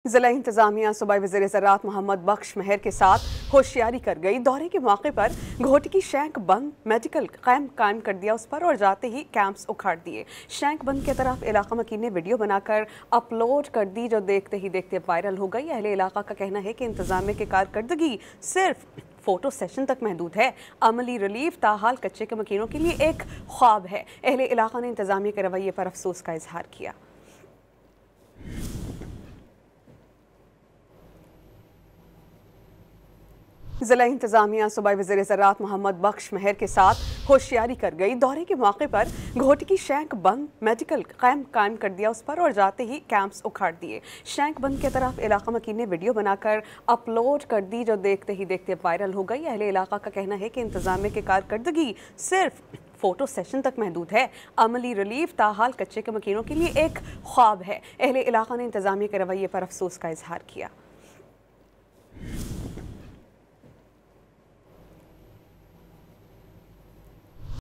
जिला इंतजामिया सूबाई वज़ीर ज़राअत मोहम्मद बख्श मेहर के साथ होशियारी कर गई। दौरे के मौके पर घोटी की शैंक बंद मेडिकल कैंप कायम कर दिया उस पर और जाते ही कैंप्स उखाड़ दिए। शैंक बंद की तरफ इलाका मकीन ने वीडियो बनाकर अपलोड कर दी जो देखते ही देखते वायरल हो गई। अहले इलाका का कहना है कि इंतजामिया की कारकर्दगी सिर्फ फोटो सेशन तक महदूद है। अमली रिलीफ ताहाल कच्चे के मकीनों के लिए एक ख्वाब है। अहले इलाका ने इंतजामिया के रवैये पर अफसोस का इजहार किया। जिला इंतजामिया सूबाई वज़ीर ज़राअत मोहम्मद बख्श मेहर के साथ होशियारी कर गई। दौरे के मौके पर घोटी की शैंक बंद मेडिकल कैंप कायम कर दिया उस पर और जाते ही कैंप्स उखाड़ दिए। शैंक बंद की तरफ इलाका मकीन ने वीडियो बनाकर अपलोड कर दी जो देखते ही देखते वायरल हो गई। अहले इलाका का कहना है कि इंतजामिया की कारकर्दगी सिर्फ फोटो सेशन तक महदूद है। अमली रिलीफ ताहाल कच्चे के मकीनों के लिए एक ख्वाब है। अहले इलाका ने इंतजामिया के रवैये पर अफसोस का इजहार किया।